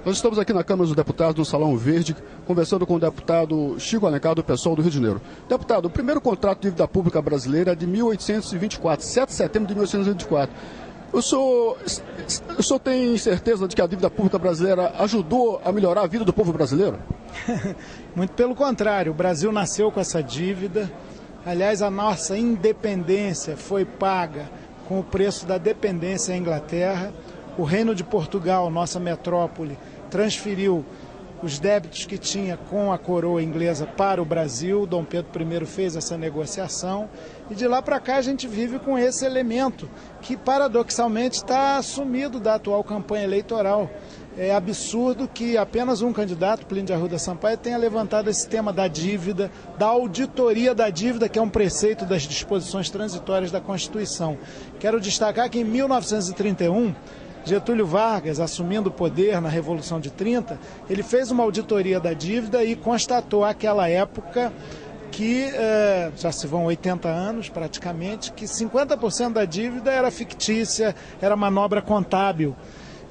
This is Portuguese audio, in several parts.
Nós estamos aqui na Câmara dos Deputados, no Salão Verde, conversando com o deputado Chico Alencar, do PSOL do Rio de Janeiro. Deputado, o primeiro contrato de dívida pública brasileira é de 1824, 7 de setembro de 1824. O senhor tem certeza de que a dívida pública brasileira ajudou a melhorar a vida do povo brasileiro? Muito pelo contrário, o Brasil nasceu com essa dívida. Aliás, a nossa independência foi paga com o preço da dependência à Inglaterra. O Reino de Portugal, nossa metrópole, transferiu os débitos que tinha com a coroa inglesa para o Brasil. Dom Pedro I fez essa negociação e de lá para cá a gente vive com esse elemento que paradoxalmente está sumido da atual campanha eleitoral. É absurdo que apenas um candidato, Plínio de Arruda Sampaio, tenha levantado esse tema da dívida, da auditoria da dívida, que é um preceito das disposições transitórias da Constituição. Quero destacar que em 1931, Getúlio Vargas, assumindo o poder na Revolução de 30, ele fez uma auditoria da dívida e constatou àquela época que, já se vão 80 anos praticamente, que 50% da dívida era fictícia, era manobra contábil.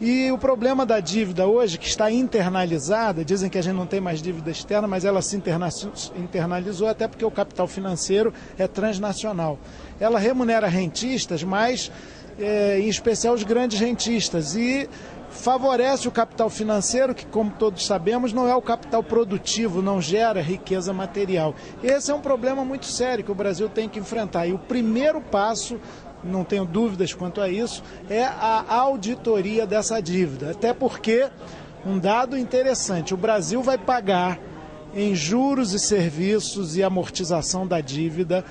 E o problema da dívida hoje, que está internalizada, dizem que a gente não tem mais dívida externa, mas ela se internalizou até porque o capital financeiro é transnacional. Ela remunera rentistas, mas em especial os grandes rentistas, e favorece o capital financeiro, que, como todos sabemos, não é o capital produtivo, não gera riqueza material. Esse é um problema muito sério que o Brasil tem que enfrentar. E o primeiro passo, não tenho dúvidas quanto a isso, é a auditoria dessa dívida. Até porque, um dado interessante, o Brasil vai pagar em juros e serviços e amortização da dívida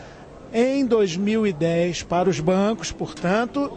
em 2010 para os bancos, portanto,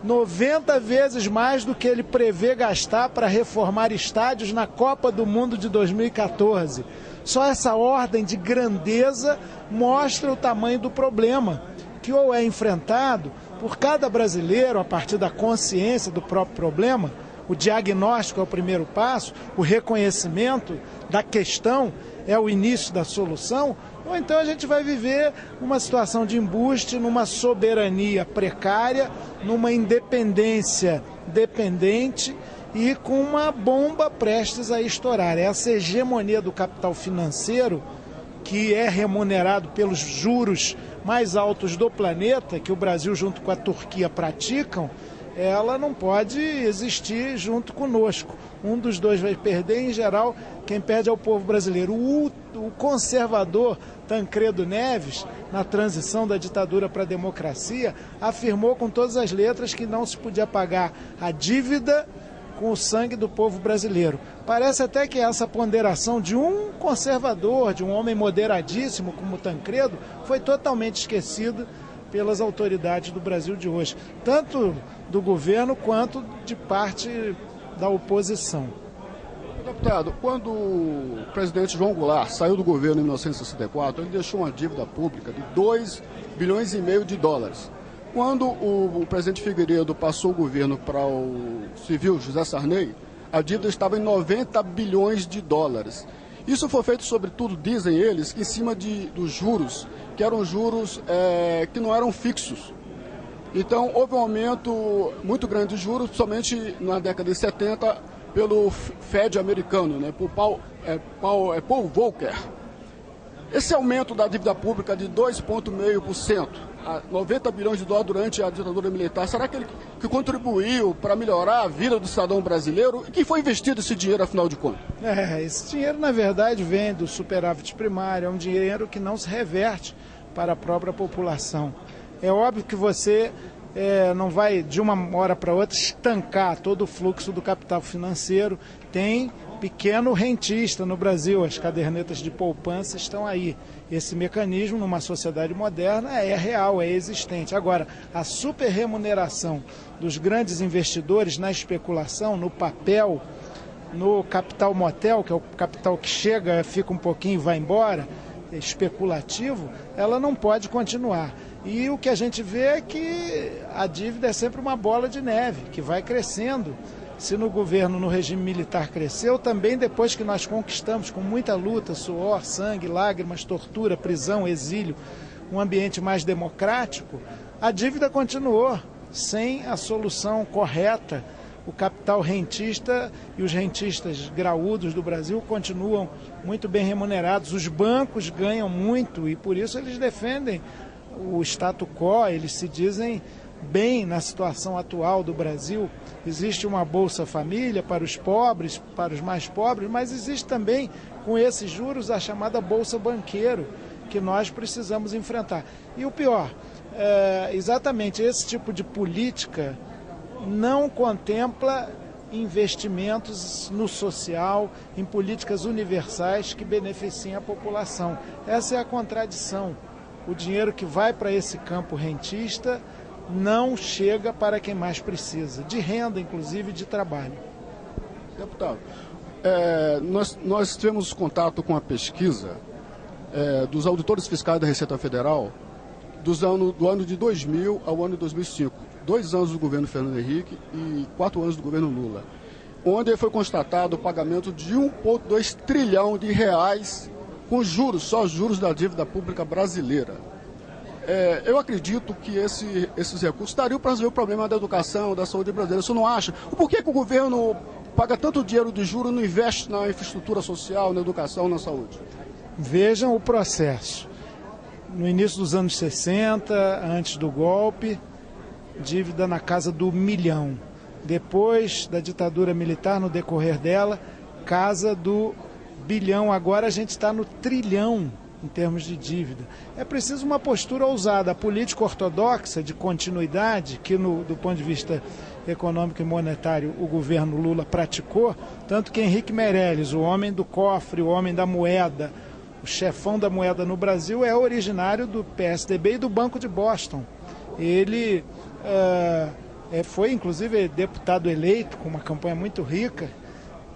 90 vezes mais do que ele prevê gastar para reformar estádios na Copa do Mundo de 2014. Só essa ordem de grandeza mostra o tamanho do problema, que ou é enfrentado por cada brasileiro a partir da consciência do próprio problema. O diagnóstico é o primeiro passo, o reconhecimento da questão é o início da solução, ou então a gente vai viver uma situação de embuste, numa soberania precária, numa independência dependente e com uma bomba prestes a estourar. Essa hegemonia do capital financeiro, que é remunerado pelos juros mais altos do planeta, que o Brasil junto com a Turquia praticam, ela não pode existir junto conosco. Um dos dois vai perder, em geral, quem perde é o povo brasileiro. O conservador Tancredo Neves, na transição da ditadura para a democracia, afirmou com todas as letras que não se podia pagar a dívida com o sangue do povo brasileiro. Parece até que essa ponderação de um conservador, de um homem moderadíssimo como Tancredo, foi totalmente esquecida pelas autoridades do Brasil de hoje, tanto do governo quanto de parte da oposição. Deputado, quando o presidente João Goulart saiu do governo em 1964, ele deixou uma dívida pública de 2,5 bilhões de dólares. Quando o presidente Figueiredo passou o governo para o civil José Sarney, a dívida estava em 90 bilhões de dólares. Isso foi feito, sobretudo, dizem eles, em cima dos juros, que eram juros que não eram fixos. Então, houve um aumento muito grande de juros, somente na década de 70, pelo Fed americano, né, por Paul Volcker. Esse aumento da dívida pública de 2,5% a 90 bilhões de dólares durante a ditadura militar, será que ele contribuiu para melhorar a vida do cidadão brasileiro? E que foi investido esse dinheiro, afinal de contas? Esse dinheiro, na verdade, vem do superávit primário, é um dinheiro que não se reverte para a própria população. É óbvio que você não vai, de uma hora para outra, estancar todo o fluxo do capital financeiro. Tem pequeno rentista no Brasil, as cadernetas de poupança estão aí. Esse mecanismo, numa sociedade moderna, é real, é existente. Agora, a superremuneração dos grandes investidores na especulação, no papel, no capital motel, que é o capital que chega, fica um pouquinho e vai embora, especulativo, ela não pode continuar. E o que a gente vê é que a dívida é sempre uma bola de neve, que vai crescendo. Se no governo, no regime militar cresceu, também depois que nós conquistamos com muita luta, suor, sangue, lágrimas, tortura, prisão, exílio, um ambiente mais democrático, a dívida continuou sem a solução correta. o capital rentista e os rentistas graúdos do Brasil continuam muito bem remunerados. Os bancos ganham muito e por isso eles defendem o status quo, eles se dizem bem na situação atual do Brasil. Existe uma Bolsa Família para os pobres, para os mais pobres, mas existe também, com esses juros, a chamada Bolsa Banqueiro, que nós precisamos enfrentar. E o pior, exatamente esse tipo de política não contempla investimentos no social, em políticas universais que beneficiem a população. Essa é a contradição. O dinheiro que vai para esse campo rentista não chega para quem mais precisa, de renda, inclusive, de trabalho. Deputado, nós tivemos contato com a pesquisa dos auditores fiscais da Receita Federal do ano de 2000 ao ano de 2005. 2 anos do governo Fernando Henrique e 4 anos do governo Lula, onde foi constatado o pagamento de 1,2 trilhão de reais com juros, só juros da dívida pública brasileira. Eu acredito que esses recursos dariam para resolver o problema da educação, da saúde brasileira. Você não acha? Por que o governo paga tanto dinheiro de juros e não investe na infraestrutura social, na educação, na saúde? Vejam o processo. No início dos anos 60, antes do golpe, dívida na casa do 1 milhão. Depois da ditadura militar, no decorrer dela, casa do bilhão. Agora a gente está no trilhão em termos de dívida. É preciso uma postura ousada. A política ortodoxa de continuidade, que do ponto de vista econômico e monetário o governo Lula praticou, tanto que Henrique Meirelles, o homem do cofre, o homem da moeda, o chefão da moeda no Brasil, é originário do PSDB e do Banco de Boston. Ele foi, inclusive, deputado eleito, com uma campanha muito rica,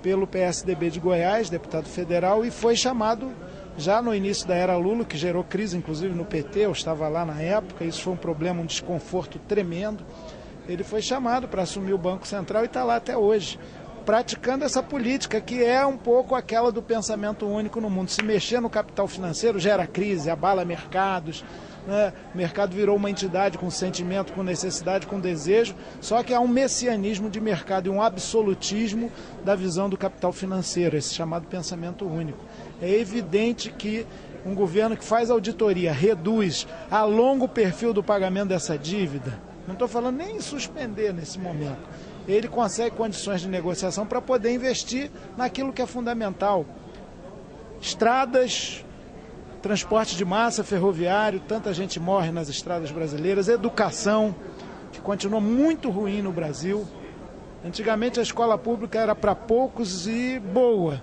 pelo PSDB de Goiás, deputado federal, e foi chamado já no início da era Lula, que gerou crise, inclusive, no PT, eu estava lá na época, isso foi um problema, um desconforto tremendo. Ele foi chamado para assumir o Banco Central e está lá até hoje, praticando essa política, que é um pouco aquela do pensamento único no mundo. Se mexer no capital financeiro gera crise, abala mercados, né? O mercado virou uma entidade com sentimento, com necessidade, com desejo, só que há um messianismo de mercado e um absolutismo da visão do capital financeiro, esse chamado pensamento único. É evidente que um governo que faz auditoria, reduz a longo o perfil do pagamento dessa dívida, não estou falando nem em suspender nesse momento, ele consegue condições de negociação para poder investir naquilo que é fundamental. Estradas, transporte de massa, ferroviário, tanta gente morre nas estradas brasileiras, educação, que continua muito ruim no Brasil. Antigamente a escola pública era para poucos e boa,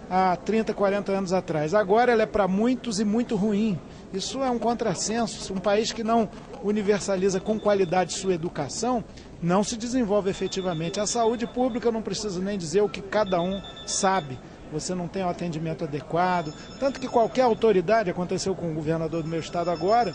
há 30, 40 anos atrás. Agora ela é para muitos e muito ruim. Isso é um contrassenso. Um país que não universaliza com qualidade sua educação não se desenvolve efetivamente. A saúde pública, eu não preciso nem dizer o que cada um sabe. Você não tem um atendimento adequado. Tanto que qualquer autoridade, aconteceu com o governador do meu estado agora,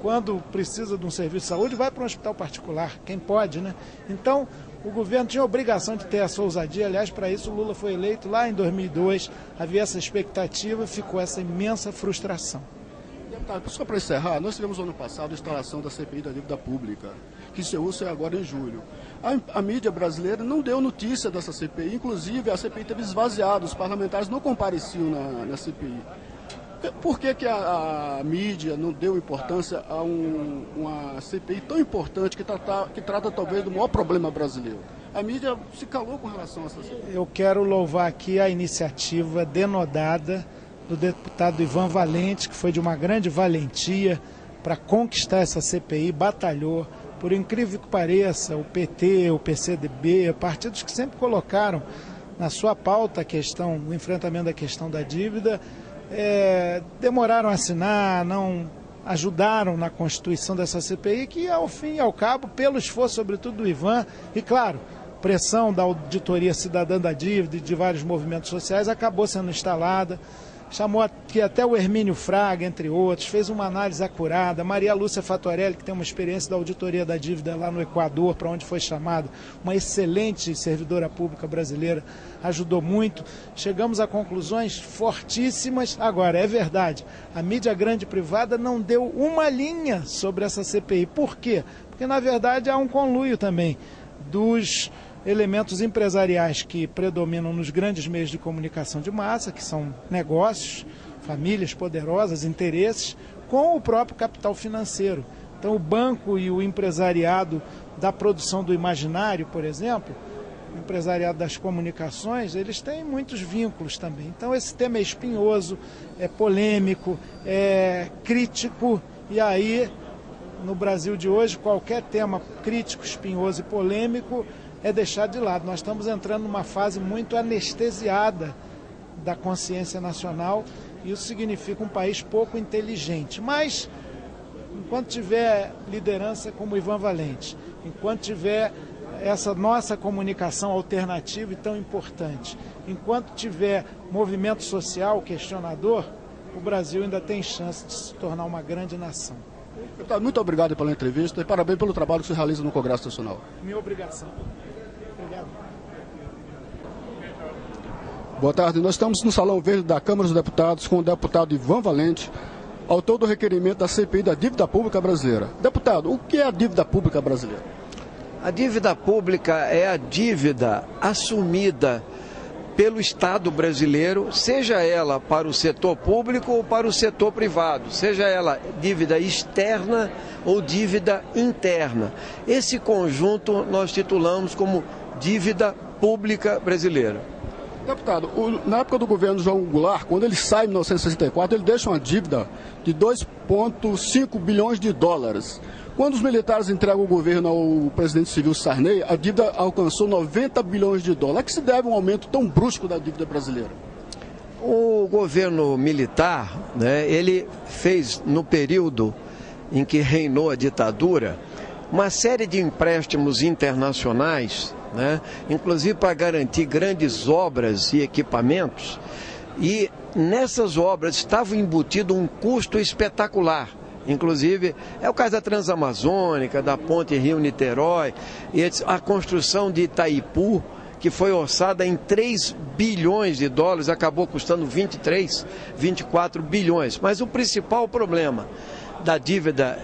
quando precisa de um serviço de saúde, vai para um hospital particular. Quem pode, né? Então, o governo tinha a obrigação de ter essa ousadia. Aliás, para isso o Lula foi eleito lá em 2002. Havia essa expectativa e ficou essa imensa frustração. Deputado, só para encerrar, nós tivemos no ano passado a instalação da CPI da dívida pública, que encerrou-se agora em julho. A mídia brasileira não deu notícia dessa CPI, inclusive a CPI teve esvaziado, os parlamentares não compareciam na CPI. Por que a mídia não deu importância a uma CPI tão importante que trata talvez do maior problema brasileiro? A mídia se calou com relação a essa CPI. Eu quero louvar aqui a iniciativa denodada do deputado Ivan Valente, que foi de uma grande valentia para conquistar essa CPI, batalhou. Por incrível que pareça, o PT, o PCdoB, partidos que sempre colocaram na sua pauta a questão, o enfrentamento da questão da dívida, demoraram a assinar, não ajudaram na constituição dessa CPI, que ao fim e ao cabo, pelo esforço sobretudo do Ivan, e claro, pressão da Auditoria Cidadã da Dívida e de vários movimentos sociais, acabou sendo instalada. Chamou aqui até o Hermínio Fraga, entre outros, fez uma análise acurada. Maria Lúcia Fatorelli, que tem uma experiência da auditoria da dívida lá no Equador, para onde foi chamada, uma excelente servidora pública brasileira, ajudou muito. Chegamos a conclusões fortíssimas. Agora, é verdade, a mídia grande e privada não deu uma linha sobre essa CPI. Por quê? Porque, na verdade, há um conluio também dos elementos empresariais que predominam nos grandes meios de comunicação de massa, que são negócios, famílias poderosas, interesses, com o próprio capital financeiro. Então o banco e o empresariado da produção do imaginário, por exemplo, o empresariado das comunicações, eles têm muitos vínculos também. Então esse tema é espinhoso, é polêmico, é crítico, e aí no Brasil de hoje qualquer tema crítico, espinhoso e polêmico é deixado de lado. Nós estamos entrando numa fase muito anestesiada da consciência nacional, e isso significa um país pouco inteligente. Mas enquanto tiver liderança como Ivan Valente, enquanto tiver essa nossa comunicação alternativa e tão importante, enquanto tiver movimento social questionador, o Brasil ainda tem chance de se tornar uma grande nação. Deputado, muito obrigado pela entrevista e parabéns pelo trabalho que você realiza no Congresso Nacional. Minha obrigação. Obrigado. Boa tarde, nós estamos no Salão Verde da Câmara dos Deputados com o deputado Ivan Valente, autor do requerimento da CPI da dívida pública brasileira. Deputado, o que é a dívida pública brasileira? A dívida pública é a dívida assumida pelo Estado brasileiro, seja ela para o setor público ou para o setor privado, seja ela dívida externa ou dívida interna. Esse conjunto nós titulamos como dívida pública brasileira. Deputado, na época do governo João Goulart, quando ele sai em 1964, ele deixa uma dívida de 2,5 bilhões de dólares. Quando os militares entregam o governo ao presidente civil Sarney, a dívida alcançou 90 bilhões de dólares. A que se deve um aumento tão brusco da dívida brasileira? O governo militar, ele fez, no período em que reinou a ditadura, uma série de empréstimos internacionais, inclusive para garantir grandes obras e equipamentos, e nessas obras estava embutido um custo espetacular. Inclusive, é o caso da Transamazônica, da ponte Rio-Niterói, e a construção de Itaipu, que foi orçada em 3 bilhões de dólares, acabou custando 23, 24 bilhões. Mas o principal problema da dívida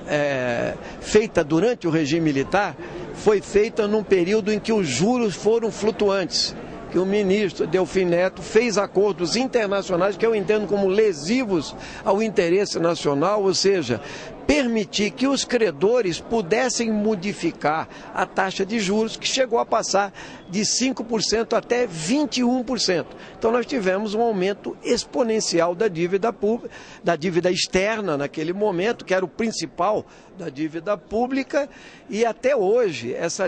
feita durante o regime militar foi feita num período em que os juros foram flutuantes, que o ministro Delfim Neto fez acordos internacionais que eu entendo como lesivos ao interesse nacional, ou seja, permitir que os credores pudessem modificar a taxa de juros, que chegou a passar de 5% até 21%. Então nós tivemos um aumento exponencial da dívida pública, da dívida externa naquele momento, que era o principal da dívida pública, e até hoje essa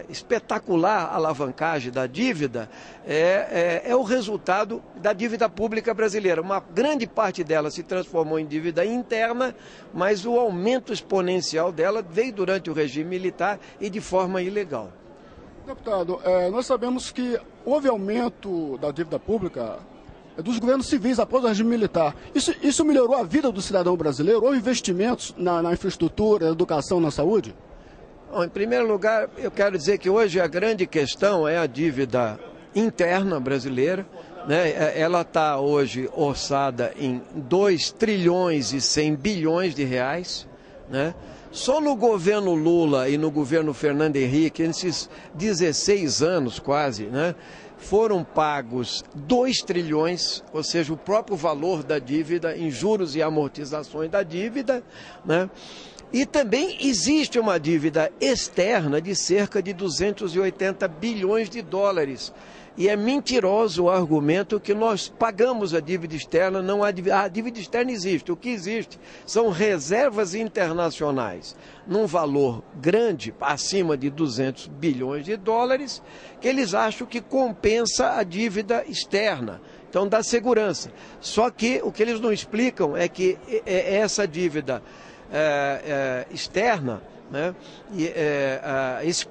espetacular alavancagem da dívida é o resultado da dívida pública brasileira. Uma grande parte dela se transformou em dívida interna, mas o aumento exponencial dela veio durante o regime militar e de forma ilegal. Deputado, nós sabemos que houve aumento da dívida pública dos governos civis após o regime militar. Isso melhorou a vida do cidadão brasileiro? Houve investimentos na infraestrutura, na educação, na saúde? Bom, em primeiro lugar, eu quero dizer que hoje a grande questão é a dívida interna brasileira. Ela está hoje orçada em 2 trilhões e 100 bilhões de reais. Só no governo Lula e no governo Fernando Henrique, nesses 16 anos quase, foram pagos 2 trilhões, ou seja, o próprio valor da dívida em juros e amortizações da dívida, E também existe uma dívida externa de cerca de 280 bilhões de dólares. E é mentiroso o argumento que nós pagamos a dívida externa, não a dívida externa existe. O que existe são reservas internacionais num valor grande, acima de 200 bilhões de dólares, que eles acham que compensa a dívida externa. Então dá segurança. Só que o que eles não explicam é que essa dívida externa, esse